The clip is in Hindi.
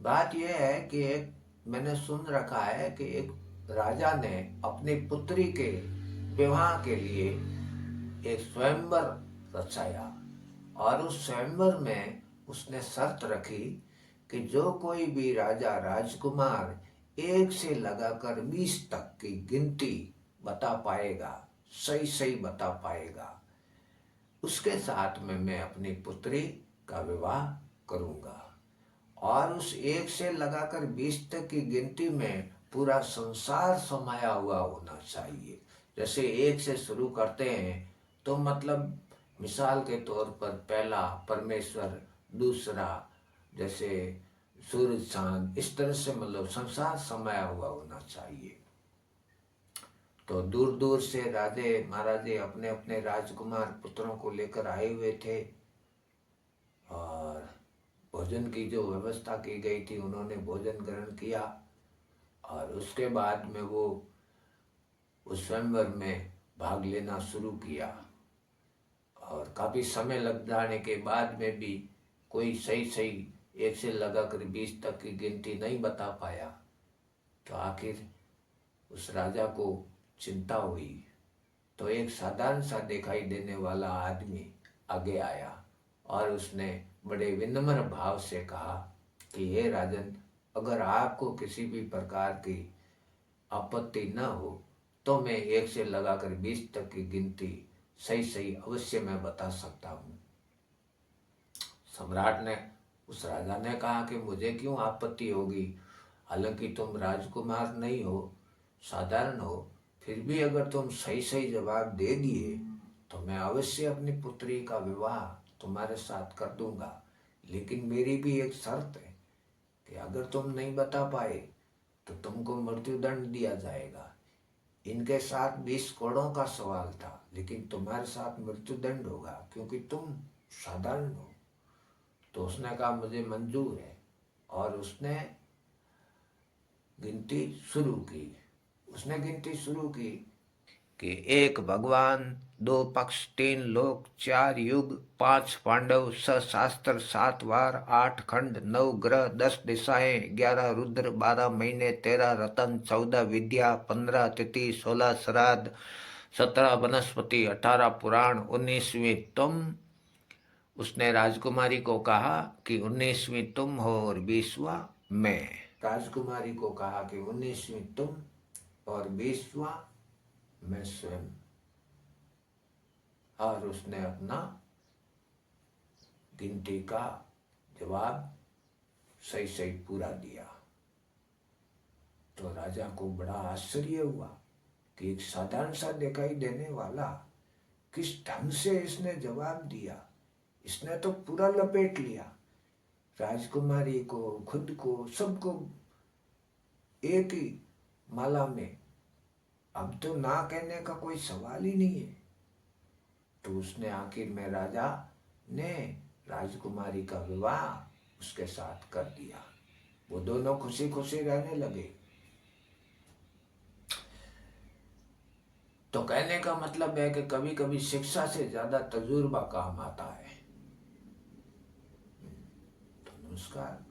बात यह है कि एक मैंने सुन रखा है कि एक राजा ने अपनी पुत्री के विवाह के लिए एक स्वयंवर रचाया, और उस स्वयंवर में उसने शर्त रखी कि जो कोई भी राजा राजकुमार 1 से लगाकर 20 तक की गिनती बता पाएगा, सही सही बता पाएगा, उसके साथ में मैं अपनी पुत्री का विवाह करूंगा। और उस 1 से लगाकर 20 तक की गिनती में पूरा संसार समाया हुआ होना चाहिए। जैसे 1 से शुरू करते हैं तो मतलब मिसाल के तौर पर पहला परमेश्वर, दूसरा जैसे सूरज चांद, इस तरह से मतलब संसार समाया हुआ होना चाहिए। तो दूर दूर से राजे महाराजे अपने अपने राजकुमार पुत्रों को लेकर आए हुए थे, और भोजन की जो व्यवस्था की गई थी उन्होंने भोजन ग्रहण किया, और उसके बाद में वो उस स्वयंवर में भाग लेना शुरू किया। और काफ़ी समय लग जाने के बाद में भी कोई सही सही 1 से लगाकर 20 तक की गिनती नहीं बता पाया। तो आखिर उस राजा को चिंता हुई, तो एक साधारण सा दिखाई देने वाला आदमी आगे आया, और उसने बड़े विनम्र भाव से कहा कि हे राजन, अगर आपको किसी भी प्रकार की आपत्ति न हो तो मैं 1 से लगाकर 20 तक की गिनती सही सही अवश्य मैं बता सकता हूँ। सम्राट ने उस राजा ने कहा कि मुझे क्यों आपत्ति होगी, हालांकि तुम राजकुमार नहीं हो, साधारण हो, फिर भी अगर तुम सही सही जवाब दे दिए तो मैं अवश्य अपनी पुत्री का विवाह तुम्हारे साथ कर दूंगा। लेकिन मेरी भी एक शर्त है कि अगर तुम नहीं बता पाए तो तुमको मृत्युदंड दिया जाएगा। इनके साथ 20 करोड़ों का सवाल था, लेकिन तुम्हारे साथ मृत्युदंड होगा क्योंकि तुम साधारण हो। तो उसने कहा मुझे मंजूर है, और उसने गिनती शुरू की। उसने गिनती शुरू की कि 1 भगवान, 2 पक्ष, 3 लोक, 4 युग, 5 पांडव, 6 शास्त्र, 7 वार, 8 खंड, 9 ग्रह, 10 दिशाएं, 11 रुद्र, 12 महीने, 13 रतन, 14 विद्या, 15 तिथि, 16 श्राद्ध, 17 वनस्पति, 18 पुराण, 19वीं तुम। उसने राजकुमारी को कहा कि 19वीं तुम हो और 20वां मैं। राजकुमारी को कहा कि 19वीं तुम और 20वां मैं स्वयं। और उसने अपना गिनती का जवाब सही सही पूरा दिया। तो राजा को बड़ा आश्चर्य हुआ कि एक साधारण सा दिखाई देने वाला किस ढंग से इसने जवाब दिया। इसने तो पूरा लपेट लिया, राजकुमारी को, खुद को, सबको एक ही माला में। अब तो ना कहने का कोई सवाल ही नहीं है। तो उसने आखिर में राजा ने राजकुमारी का विवाह उसके साथ कर दिया। वो दोनों खुशी खुशी रहने लगे। तो कहने का मतलब है कि कभी कभी शिक्षा से ज्यादा तजुर्बा काम आता है। तो नमस्कार।